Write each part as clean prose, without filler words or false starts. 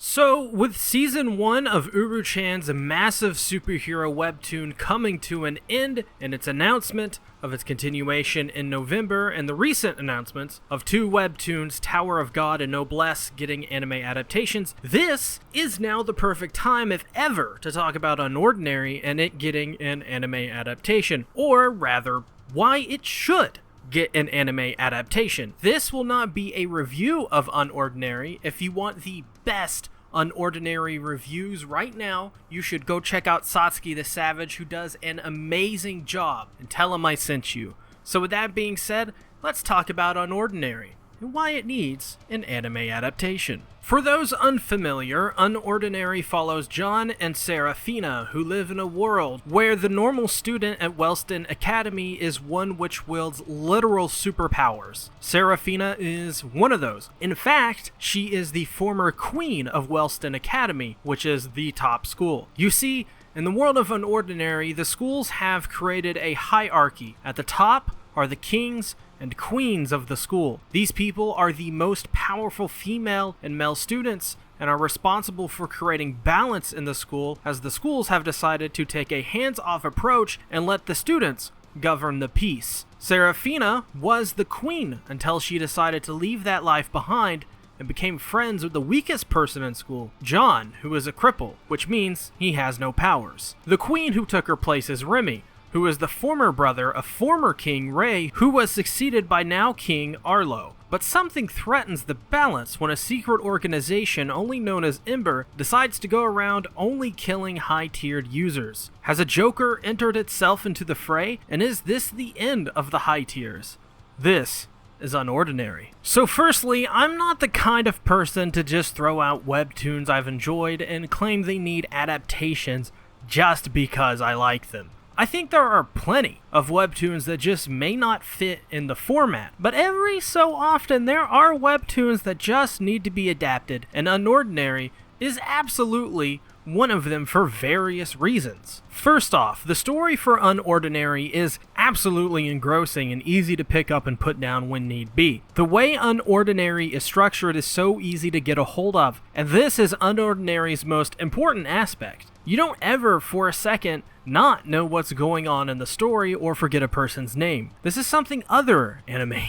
So, with Season 1 of uru-chan's massive superhero webtoon coming to an end, and its announcement of its continuation in November, and the recent announcements of two webtoons, Tower of God and Noblesse, getting anime adaptations, this is now the perfect time, if ever, to talk about Unordinary and it getting an anime adaptation, or rather, why it should get an anime adaptation. This will not be a review of Unordinary. If you want the best Unordinary reviews right now, you should go check out Satsuki the Savage, who does an amazing job, and tell him I sent you. So with that being said, let's talk about Unordinary and why it needs an anime adaptation. For those unfamiliar, Unordinary follows John and Serafina, who live in a world where the normal student at Wellston Academy is one which wields literal superpowers. Serafina is one of those. In fact, she is the former queen of Wellston Academy, which is the top school. You see, in the world of Unordinary, the schools have created a hierarchy. At the top are the kings and queens of the school. These people are the most powerful female and male students and are responsible for creating balance in the school, as the schools have decided to take a hands-off approach and let the students govern the peace. Serafina was the queen until she decided to leave that life behind and became friends with the weakest person in school, John, who is a cripple, which means he has no powers. The queen who took her place is Remy, who is the former brother of former King Ray, who was succeeded by now King Arlo. But something threatens the balance when a secret organization only known as Ember decides to go around only killing high-tiered users. Has a Joker entered itself into the fray, and is this the end of the high tiers? This is Unordinary. So firstly, I'm not the kind of person to just throw out webtoons I've enjoyed and claim they need adaptations just because I like them. I think there are plenty of webtoons that just may not fit in the format, but every so often there are webtoons that just need to be adapted, and Unordinary is absolutely one of them for various reasons. First off, the story for Unordinary is absolutely engrossing and easy to pick up and put down when need be. The way Unordinary is structured is so easy to get a hold of, and this is Unordinary's most important aspect. You don't ever, for a second, not know what's going on in the story or forget a person's name. This is something other anime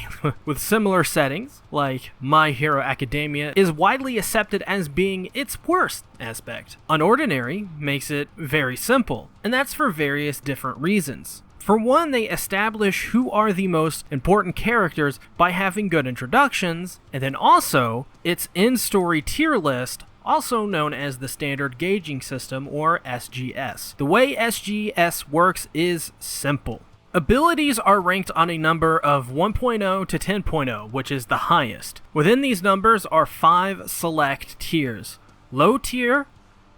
with similar settings, like My Hero Academia, is widely accepted as being its worst aspect. Unordinary makes it very simple, and that's for various different reasons. For one, they establish who are the most important characters by having good introductions, and then also, its in-story tier list, also known as the Standard Gauging System, or SGS. The way SGS works is simple. Abilities are ranked on a number of 1.0 to 10.0, which is the highest. Within these numbers are 5 select tiers: low tier,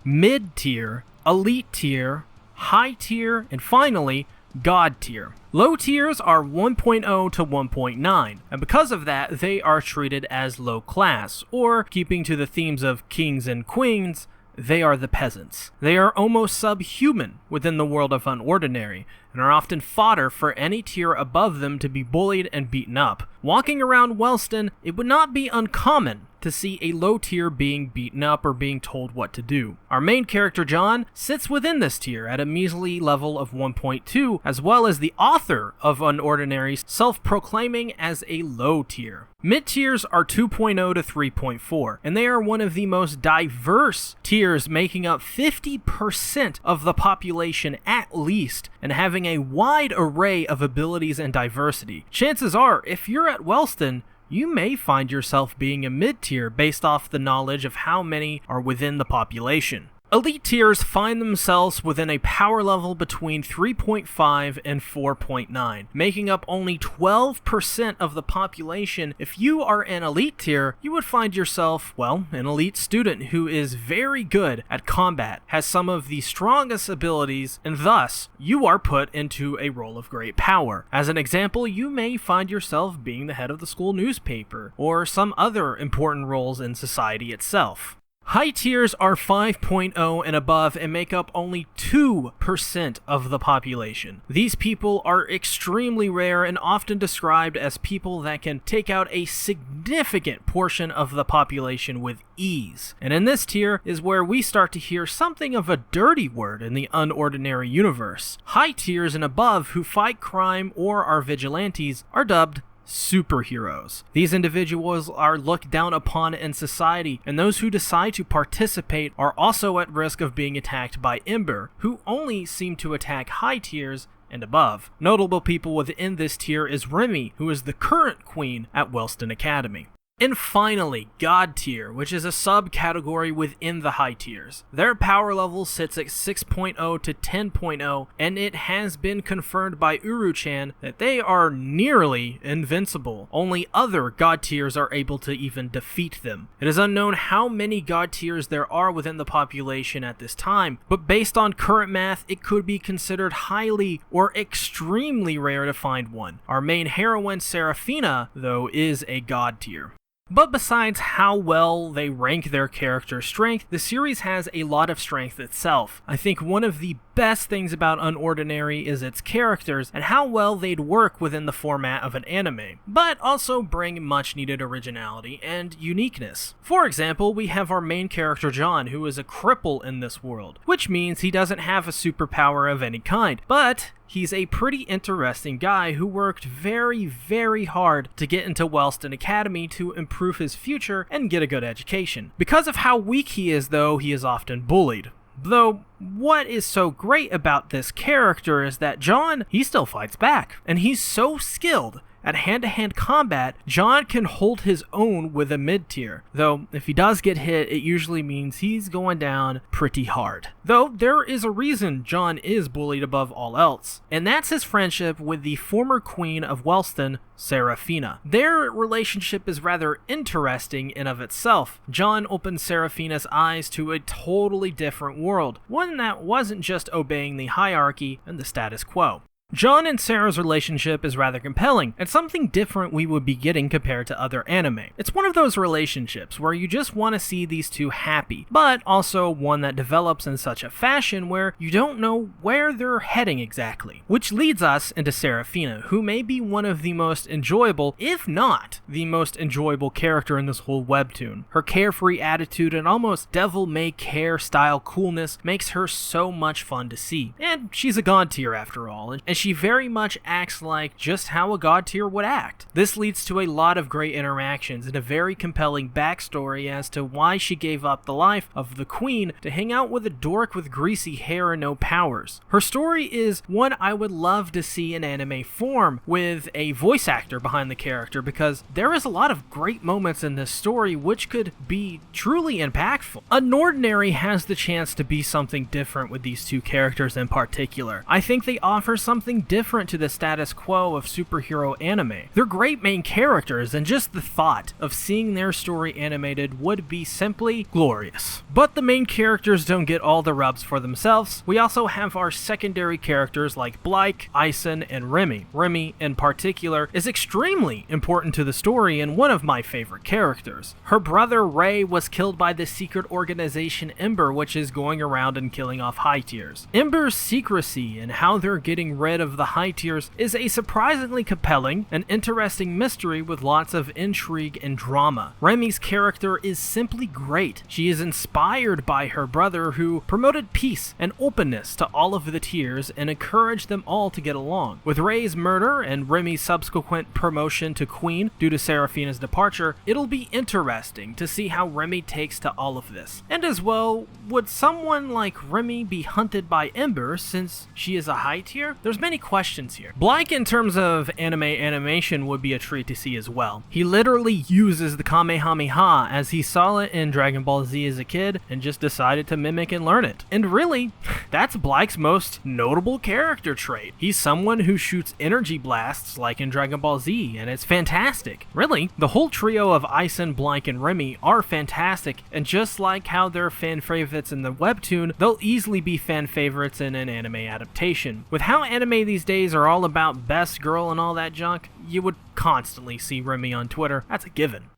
mid tier, elite tier, high tier, and finally, God tier. Low tiers are 1.0 to 1.9, and because of that, they are treated as low class, or keeping to the themes of kings and queens, they are the peasants. They are almost subhuman within the world of Unordinary, and are often fodder for any tier above them to be bullied and beaten up. Walking around Wellston, it would not be uncommon to see a low tier being beaten up or being told what to do. Our main character John sits within this tier at a measly level of 1.2, as well as the author of Unordinary self-proclaiming as a low tier. Mid tiers are 2.0 to 3.4, and they are one of the most diverse tiers, making up 50% of the population at least, and having a wide array of abilities and diversity. Chances are, if you're at Wellston, you may find yourself being a mid-tier based off the knowledge of how many are within the population. Elite tiers find themselves within a power level between 3.5 and 4.9, making up only 12% of the population. If you are an elite tier, you would find yourself, well, an elite student who is very good at combat, has some of the strongest abilities, and thus, you are put into a role of great power. As an example, you may find yourself being the head of the school newspaper, or some other important roles in society itself. High tiers are 5.0 and above and make up only 2% of the population. These people are extremely rare and often described as people that can take out a significant portion of the population with ease. And in this tier is where we start to hear something of a dirty word in the Unordinary universe. High tiers and above who fight crime or are vigilantes are dubbed superheroes. These individuals are looked down upon in society, and those who decide to participate are also at risk of being attacked by Ember, who only seem to attack high tiers and above. Notable people within this tier is Remy, who is the current queen at Wellston Academy. And finally, God tier, which is a subcategory within the high tiers. Their power level sits at 6.0 to 10.0, and it has been confirmed by Uru-chan that they are nearly invincible. Only other God tiers are able to even defeat them. It is unknown how many God tiers there are within the population at this time, but based on current math, it could be considered highly or extremely rare to find one. Our main heroine, Seraphina, though, is a God tier. But besides how well they rank their character strength, the series has a lot of strength itself. I think one of the best things about Unordinary is its characters and how well they'd work within the format of an anime, but also bring much needed originality and uniqueness. For example, we have our main character John, who is a cripple in this world, which means he doesn't have a superpower of any kind, but he's a pretty interesting guy who worked very, very hard to get into Wellston Academy to improve his future and get a good education. Because of how weak he is, though, he is often bullied. Though, what is so great about this character is that John, he still fights back, and he's so skilled at hand-to-hand combat, John can hold his own with a mid-tier, though if he does get hit, it usually means he's going down pretty hard. Though there is a reason John is bullied above all else, and that's his friendship with the former queen of Wellston, Seraphina. Their relationship is rather interesting in of itself. John opens Seraphina's eyes to a totally different world, one that wasn't just obeying the hierarchy and the status quo. John and Sarah's relationship is rather compelling, and something different we would be getting compared to other anime. It's one of those relationships where you just want to see these two happy, but also one that develops in such a fashion where you don't know where they're heading exactly. Which leads us into Seraphina, who may be one of the most enjoyable, if not the most enjoyable character in this whole webtoon. Her carefree attitude and almost devil-may-care style coolness makes her so much fun to see. And she's a god tier after all, and she very much acts like just how a god tier would act. This leads to a lot of great interactions and a very compelling backstory as to why she gave up the life of the queen to hang out with a dork with greasy hair and no powers. Her story is one I would love to see in anime form with a voice actor behind the character, because there is a lot of great moments in this story which could be truly impactful. Unordinary has the chance to be something different with these two characters in particular. I think they offer something different to the status quo of superhero anime. They're great main characters, and just the thought of seeing their story animated would be simply glorious. But the main characters don't get all the rubs for themselves. We also have our secondary characters like Blyke, Ison, and Remy. Remy, in particular, is extremely important to the story and one of my favorite characters. Her brother Ray was killed by the secret organization Ember, which is going around and killing off high tiers. Ember's secrecy and how they're getting rid of the high tiers is a surprisingly compelling and interesting mystery with lots of intrigue and drama. Remy's character is simply great. She is inspired by her brother, who promoted peace and openness to all of the tiers and encouraged them all to get along. With Ray's murder and Remy's subsequent promotion to queen due to Seraphina's departure, it'll be interesting to see how Remy takes to all of this. And as well, would someone like Remy be hunted by Ember since she is a high tier? There's many questions here. Blyke, in terms of animation, would be a treat to see as well. He literally uses the Kamehameha as he saw it in Dragon Ball Z as a kid and just decided to mimic and learn it. And really, that's Blyke's most notable character trait. He's someone who shoots energy blasts like in Dragon Ball Z, and it's fantastic. Really, the whole trio of Ison, Blyke, and Remy are fantastic, and just like how they're fan favorites in the webtoon, they'll easily be fan favorites in an anime adaptation. With how anime these days are all about best girl and all that junk, you would constantly see Remy on Twitter. That's a given.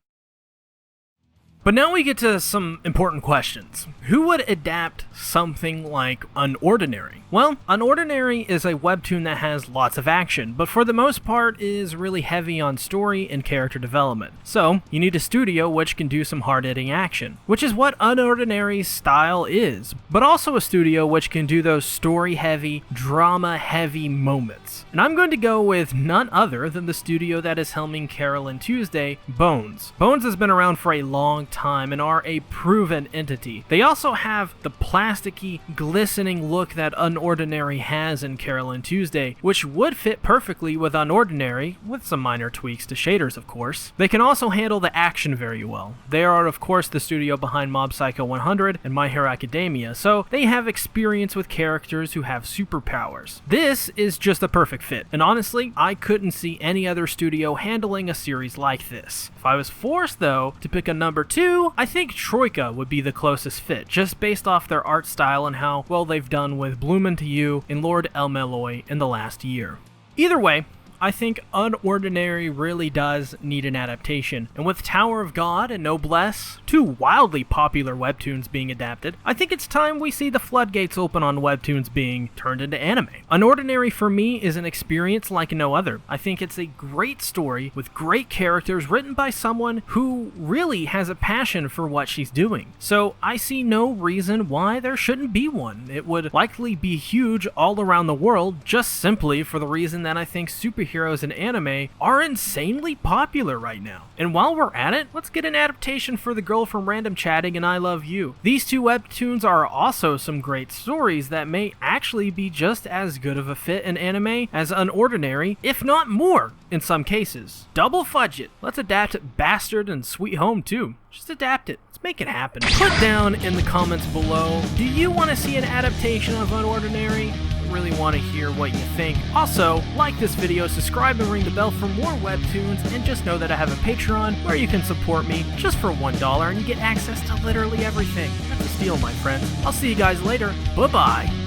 But now we get to some important questions. Who would adapt something like Unordinary? Well, Unordinary is a webtoon that has lots of action, but for the most part is really heavy on story and character development. So, you need a studio which can do some hard-hitting action, which is what Unordinary's style is, but also a studio which can do those story-heavy, drama-heavy moments. And I'm going to go with none other than the studio that is helming Carol and Tuesday, Bones. Bones has been around for a long time and are a proven entity. They also have the plasticky, glistening look that Unordinary has in Carol and Tuesday, which would fit perfectly with Unordinary, with some minor tweaks to shaders of course. They can also handle the action very well. They are of course the studio behind Mob Psycho 100 and My Hero Academia, so they have experience with characters who have superpowers. This is just a perfect fit, and honestly, I couldn't see any other studio handling a series like this. If I was forced though to pick a number 2, I think Troika would be the closest fit, just based off their art style and how well they've done with Bloomin' to You and Lord El Meloy in the last year. Either way, I think Unordinary really does need an adaptation, and with Tower of God and Noblesse, two wildly popular webtoons being adapted, I think it's time we see the floodgates open on webtoons being turned into anime. Unordinary for me is an experience like no other. I think it's a great story with great characters written by someone who really has a passion for what she's doing. So I see no reason why there shouldn't be one. It would likely be huge all around the world, just simply for the reason that I think superheroes in anime are insanely popular right now. And while we're at it, let's get an adaptation for The Girl from Random Chatting and I Love You. These two webtoons are also some great stories that may actually be just as good of a fit in anime as Unordinary, if not more in some cases. Double fudge it. Let's adapt Bastard and Sweet Home too. Just adapt it. Let's make it happen. Put down in the comments below, do you want to see an adaptation of Unordinary? Really want to hear what you think. Also, like this video, subscribe and ring the bell for more webtoons, and just know that I have a Patreon where you can support me just for $1 and you get access to literally everything. That's a steal, my friends. I'll see you guys later. Bye-bye.